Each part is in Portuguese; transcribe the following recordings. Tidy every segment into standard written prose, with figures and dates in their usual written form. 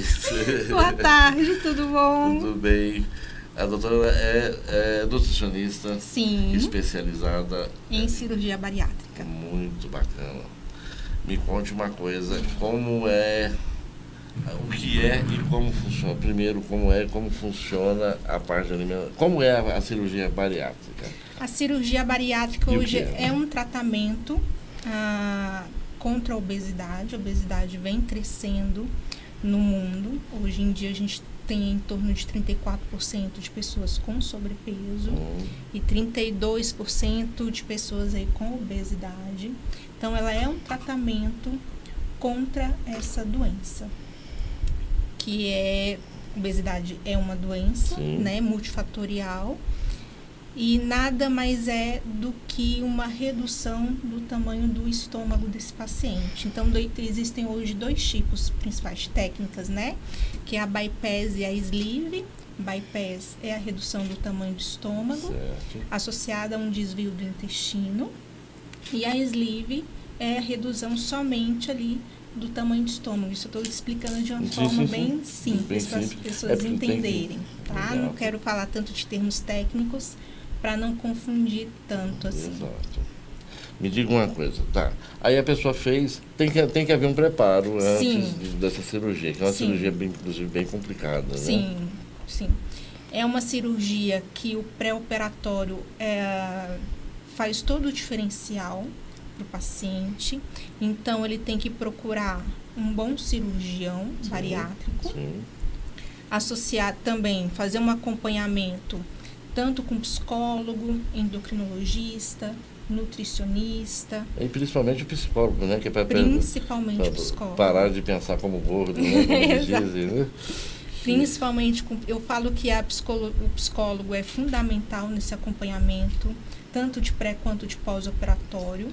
vez. Boa tarde, tudo bom? Tudo bem. A doutora é nutricionista. Sim. Especializada em cirurgia bariátrica. Muito bacana. Me conte uma coisa, como é, o que é e como funciona. Primeiro, como funciona a parte de alimentação. Como é a cirurgia bariátrica? A cirurgia bariátrica hoje é um tratamento contra a obesidade. A obesidade vem crescendo no mundo. Hoje em dia a gente tem em torno de 34% de pessoas com sobrepeso e 32% de pessoas aí com obesidade. Então, ela é um tratamento contra essa doença, que obesidade é uma doença, né, multifatorial, e nada mais é do que uma redução do tamanho do estômago desse paciente. Então, existem hoje 2 tipos principais de técnicas, né? Que é a bypass e a sleeve. Bypass é a redução do tamanho do estômago, associada a um desvio do intestino. E a sleeve é a redução somente ali do tamanho do estômago. Isso eu estou explicando de uma forma bem simples para as pessoas entenderem, tá? Não quero falar tanto de termos técnicos, para não confundir tanto assim. Exato. Me diga uma coisa, tá? Aí a pessoa fez, tem que haver um preparo antes dessa cirurgia, que é uma cirurgia inclusive bem complicada, né? Sim. É uma cirurgia que o pré-operatório faz todo o diferencial para o paciente. Então, ele tem que procurar um bom cirurgião bariátrico, associar também, fazer um acompanhamento tanto com psicólogo, endocrinologista, nutricionista. E principalmente o psicólogo, né? Que é principalmente o psicólogo. Parar de pensar como gordo, né? Como eles dizem, né? Principalmente, eu falo que o psicólogo é fundamental nesse acompanhamento, tanto de pré quanto de pós-operatório,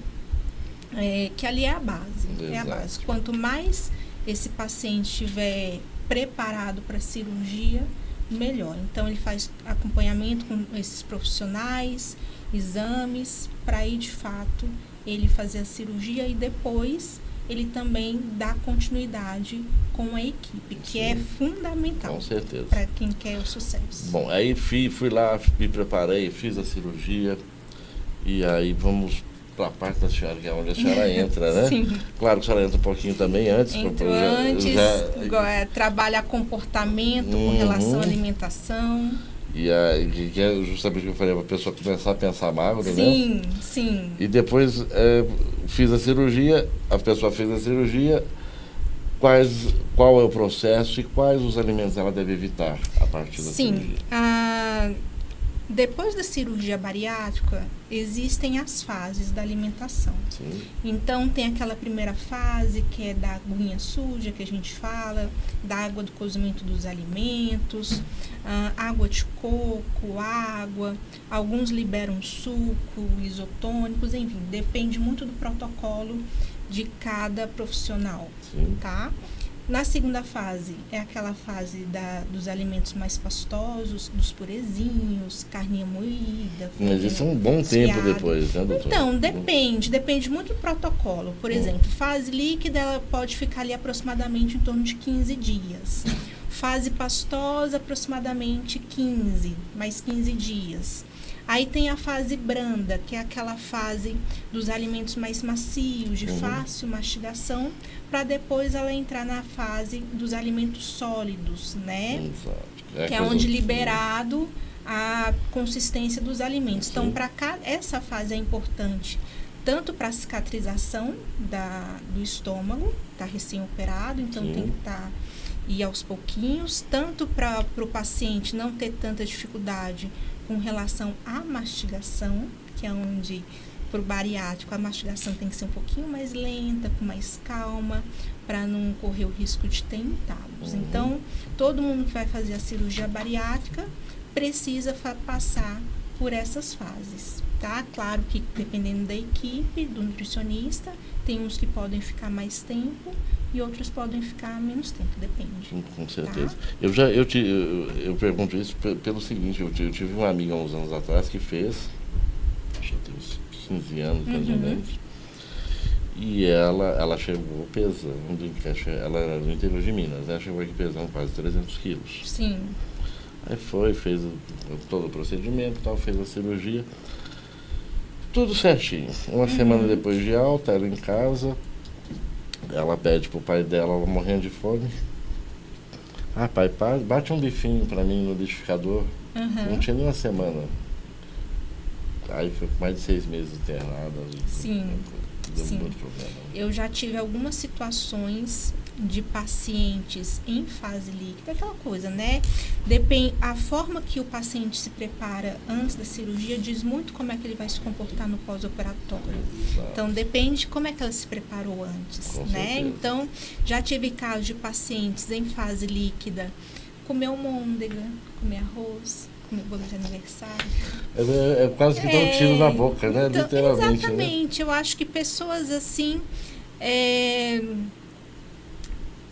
que ali é a base. Exato. É a base. Quanto mais esse paciente estiver preparado para a cirurgia, melhor. Então, ele faz acompanhamento com esses profissionais, exames, para aí, de fato, ele fazer a cirurgia e depois ele também dá continuidade com a equipe, que é fundamental. Com certeza. Para quem quer o sucesso. Bom, aí fui lá, me preparei, fiz a cirurgia e aí vamos para a parte da senhora, que é onde a senhora entra, né? Sim. Claro que a senhora entra um pouquinho também antes. Trabalha comportamento com relação à alimentação. E que é justamente o que eu falei, para a pessoa começar a pensar magro, né? Sim. E depois fiz a cirurgia, a pessoa fez a cirurgia, qual é o processo e quais os alimentos ela deve evitar a partir da cirurgia? Depois da cirurgia bariátrica, existem as fases da alimentação. Então, tem aquela primeira fase, que é da aguinha suja, que a gente fala, da água do cozimento dos alimentos, água de coco, água, alguns liberam suco, isotônicos, enfim, depende muito do protocolo de cada profissional, tá? Na segunda fase, é aquela fase dos alimentos mais pastosos, dos purezinhos, carninha moída. Mas isso é um bom tempo depois, né, doutor? Então, depende muito do protocolo. Por exemplo, fase líquida, ela pode ficar ali aproximadamente em torno de 15 dias. Fase pastosa, aproximadamente mais 15 dias. Aí tem a fase branda, que é aquela fase dos alimentos mais macios, de fácil mastigação, para depois ela entrar na fase dos alimentos sólidos, né? Exato. Que é onde liberado a consistência dos alimentos. Então, essa fase é importante, tanto para a cicatrização do estômago, está recém-operado, então tem que ir aos pouquinhos, tanto para o paciente não ter tanta dificuldade com relação à mastigação, que é onde, para o bariátrico, a mastigação tem que ser um pouquinho mais lenta, com mais calma, para não correr o risco de ter entalhos. Então, todo mundo que vai fazer a cirurgia bariátrica precisa passar por essas fases, tá? Claro que, dependendo da equipe, do nutricionista, tem uns que podem ficar mais tempo e outros podem ficar menos tempo, depende. Com certeza. Tá? Eu pergunto isso pelo seguinte, eu tive uma amiga há uns anos atrás que fez, acho que tem uns 15 anos mais ou menos, E ela chegou pesando, ela era do interior de Minas, né? Chegou aqui pesando quase 300 quilos. Sim. Aí fez todo o procedimento, tal, fez a cirurgia. Tudo certinho. Uma semana depois de alta, ela em casa, ela pede pro pai dela, ela morrendo de fome. Ah, pai, bate um bifinho pra mim no liquidificador. Não tinha nem uma semana. Aí foi mais de 6 meses internada. Sim. Deu Sim. muito problema. Eu já tive algumas situações de pacientes em fase líquida, aquela coisa, né? A forma que o paciente se prepara antes da cirurgia diz muito como é que ele vai se comportar no pós-operatório. Então, depende de como é que ela se preparou antes, Com né? certeza. Então, já tive casos de pacientes em fase líquida comer almôndega, comer arroz, comer bolo de aniversário. É quase que dá um tiro na boca, né? Então, Literalmente, exatamente. né? Eu acho que pessoas assim...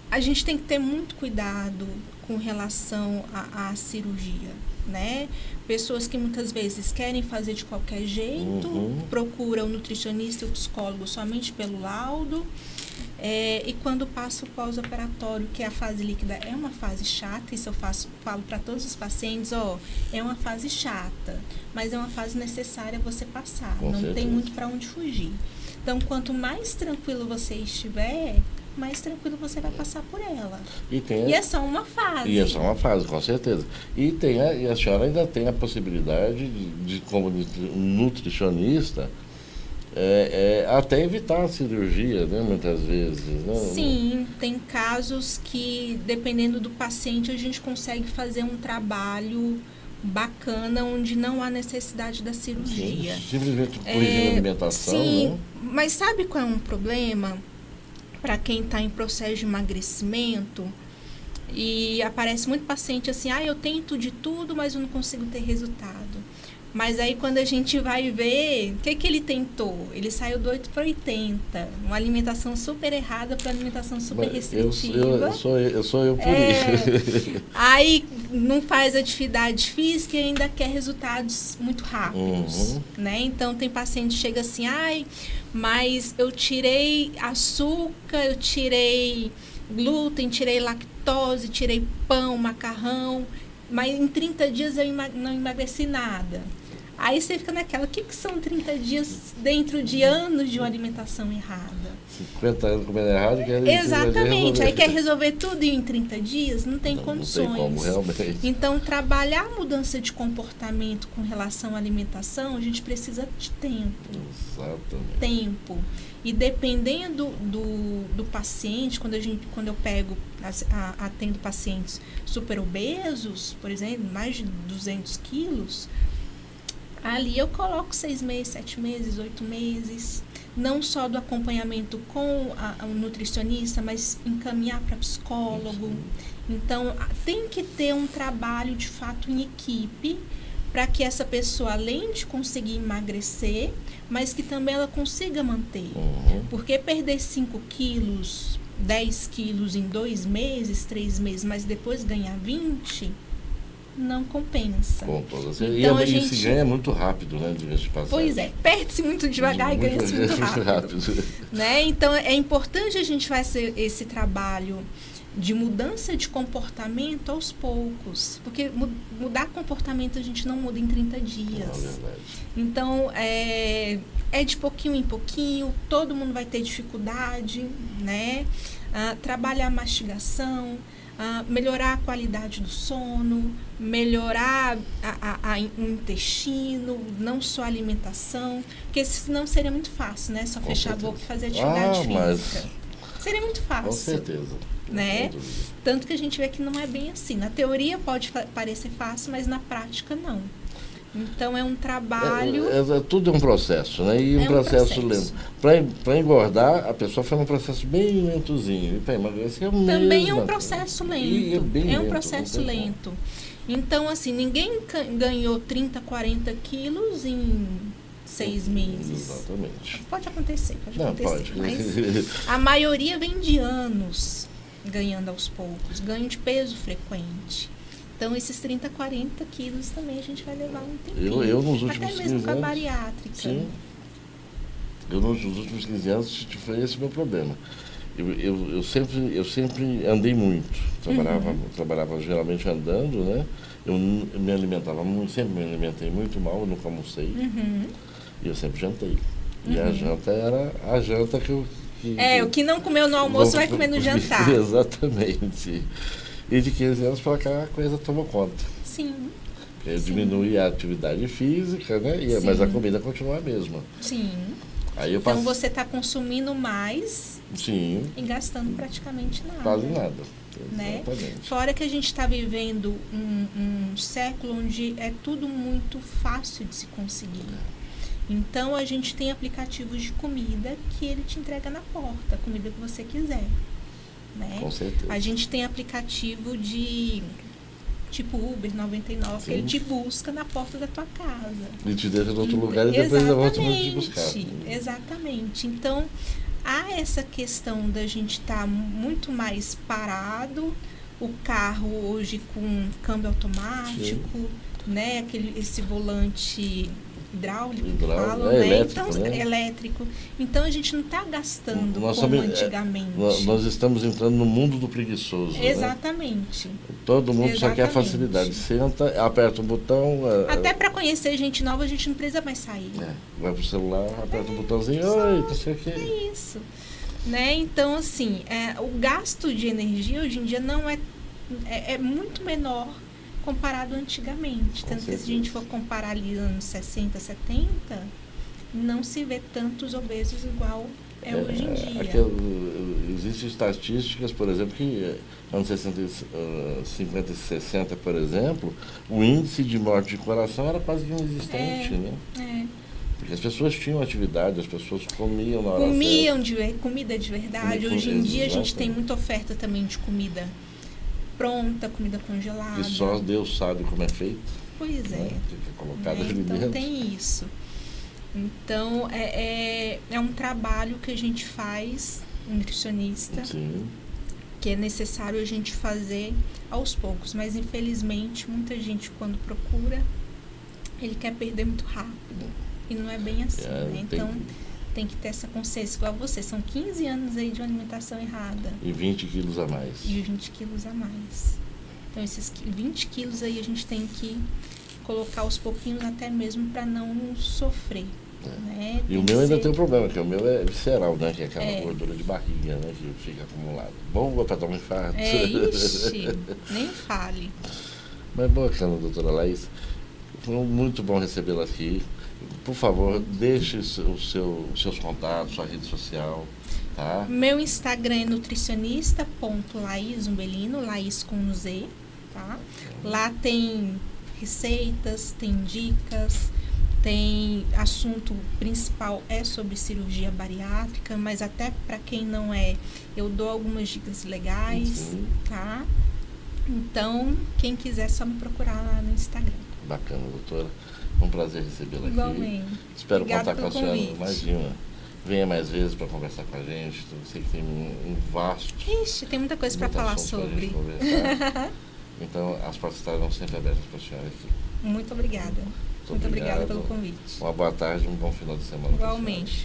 a gente tem que ter muito cuidado com relação à cirurgia, né? Pessoas que muitas vezes querem fazer de qualquer jeito, procuram o nutricionista e o psicólogo somente pelo laudo, e quando passa o pós-operatório, que é a fase líquida, é uma fase chata, isso eu falo para todos os pacientes, é uma fase chata, mas é uma fase necessária você passar, Com não certeza. tem muito para onde fugir. Então, quanto mais tranquilo você estiver, mais tranquilo você vai passar por ela. E é só uma fase. E é só uma fase, com certeza. E a senhora ainda tem a possibilidade de como nutricionista, até evitar a cirurgia, né, muitas vezes. Né? Sim, tem casos que, dependendo do paciente, a gente consegue fazer um trabalho bacana onde não há necessidade da cirurgia. Sim, simplesmente corrigindo a alimentação. Sim, né? mas sabe qual é um problema para quem está em processo de emagrecimento? E aparece muito paciente assim, eu tento de tudo, mas eu não consigo ter resultado. Mas aí quando a gente vai ver, o que ele tentou? Ele saiu do 8 para 80, uma alimentação super errada para alimentação super restritiva. Eu sou eu por isso. Aí não faz atividade física e ainda quer resultados muito rápidos, né? Então tem paciente que chega assim, mas eu tirei açúcar, eu tirei glúten, tirei lactose, tirei pão, macarrão, mas em 30 dias eu não emagreci nada. Aí você fica naquela, o que são 30 dias dentro de anos de uma alimentação errada? 50 anos comendo errado, Exatamente, aí quer resolver tudo em 30 dias? Não tem condições. Não tem como, realmente. Então, trabalhar a mudança de comportamento com relação à alimentação, a gente precisa de tempo. Exatamente. Tempo. E dependendo do paciente, quando eu atendo pacientes super obesos, por exemplo, mais de 200 quilos, ali eu coloco 6 meses, 7 meses, 8 meses, não só do acompanhamento com o nutricionista, mas encaminhar para psicólogo. Então, tem que ter um trabalho de fato em equipe, para que essa pessoa, além de conseguir emagrecer, mas que também ela consiga manter. Porque perder 5 quilos, 10 quilos em 2 meses, 3 meses, mas depois ganhar 20, não compensa. Então, e se ganha muito rápido, né? De passagem. Pois é, perde-se muito devagar e ganha-se muito rápido. Né? Então, é importante a gente fazer esse trabalho de mudança de comportamento aos poucos, porque mudar comportamento a gente não muda em 30 dias. Então, é de pouquinho em pouquinho, todo mundo vai ter dificuldade, né? Trabalhar a mastigação, melhorar a qualidade do sono, melhorar o intestino, não só a alimentação, porque senão seria muito fácil, né? Só fechar a boca e fazer atividade física. Seria muito fácil. Com certeza. Né? Tanto que a gente vê que não é bem assim. Na teoria pode parecer fácil, mas na prática não. Então é um trabalho... Tudo é um processo, né? E um processo lento. Para engordar, a pessoa faz um processo bem lentozinho. E para emagrecer também é um processo lento. É um processo lento. Então, assim, ninguém ganhou 30, 40 quilos em 6 meses. Exatamente. Pode acontecer, pode. Mas a maioria vem de anos ganhando aos poucos, ganho de peso frequente. Então, esses 30, 40 quilos também a gente vai levar um tempinho. Eu nos últimos até mesmo com a anos, bariátrica. Sim. nos últimos 15 anos, foi esse o meu problema. Eu sempre andei muito, trabalhava geralmente andando, né? Eu me alimentava muito, sempre me alimentei muito mal, eu nunca almocei, e eu sempre jantei. E a janta era a janta que eu... o que não comeu no almoço vai comer no jantar. Exatamente. E de 15 anos para cá a coisa tomou conta. Sim. Eu diminui a atividade física, né? Mas a comida continua a mesma. Sim. Aí então você está consumindo mais Sim. e gastando praticamente nada. Quase nada. Né? Fora que a gente está vivendo um século onde é tudo muito fácil de se conseguir. Então a gente tem aplicativos de comida que ele te entrega na porta, a comida que você quiser. Né? Com certeza. A gente tem aplicativo de tipo Uber 99, que ele te busca na porta da tua casa. E te deixa em outro lugar e depois volta para te buscar. Exatamente. Então, há essa questão da gente estar muito mais parado, o carro hoje com câmbio automático, né? Esse volante hidráulico, né? Elétrico, então, né? Elétrico. Então a gente não está gastando como antigamente. Nós estamos entrando no mundo do preguiçoso. Exatamente. Né? Todo mundo só quer facilidade. Senta, aperta um botão. Até para conhecer gente nova a gente não precisa mais sair. Vai pro celular, aperta um botãozinho, oi, não sei o quê. É isso. Né? Então, assim, o gasto de energia hoje em dia não é muito menor comparado antigamente. Tanto que se a gente for comparar ali anos 60, 70, não se vê tantos obesos igual hoje em dia. Existem estatísticas, por exemplo, que anos 60, 50 e 60, por exemplo, o índice de morte de coração era quase que inexistente, né? Porque as pessoas tinham atividade, as pessoas comiam na hora certa. Comida de verdade. Hoje em dia a gente tem muita oferta também de comida pronta, comida congelada. E só Deus sabe como é feito. Pois é. Né? Que é colocado ali dentro. Então tem isso. Então é um trabalho que a gente faz, nutricionista, que é necessário a gente fazer aos poucos. Mas infelizmente muita gente quando procura, ele quer perder muito rápido. E não é bem assim, né? Então tem que ter essa consciência igual você. São 15 anos aí de uma alimentação errada. E 20 quilos a mais. E 20 quilos a mais. Então, esses 20 quilos aí a gente tem que colocar aos pouquinhos até mesmo para não sofrer. Né? E o meu ainda tem um problema, que o meu é visceral, né? Que é aquela gordura de barriga, né? Que fica acumulada. Boa para dar um infarto. Ixi, nem fale. Mas bacana, doutora Laís. Foi muito bom recebê-la aqui. Por favor, deixe os seus contatos, sua rede social, tá? Meu Instagram é nutricionista.laizumbelino, Laís com Z, tá? Lá tem receitas, tem dicas, tem assunto principal sobre cirurgia bariátrica, mas até para quem não eu dou algumas dicas legais, tá? Então, quem quiser, só me procurar lá no Instagram. Bacana, doutora. Foi um prazer recebê-la aqui. Igualmente. Espero Obrigada contar com a senhora. Imagina. Venha mais vezes para conversar com a gente. Eu sei que tem um vasto. Ixi, tem muita coisa para falar sobre. Então, as portas estarão sempre abertas para a senhora aqui. Muito obrigada. Muito obrigada pelo convite. Uma boa tarde, um bom final de semana. Igualmente.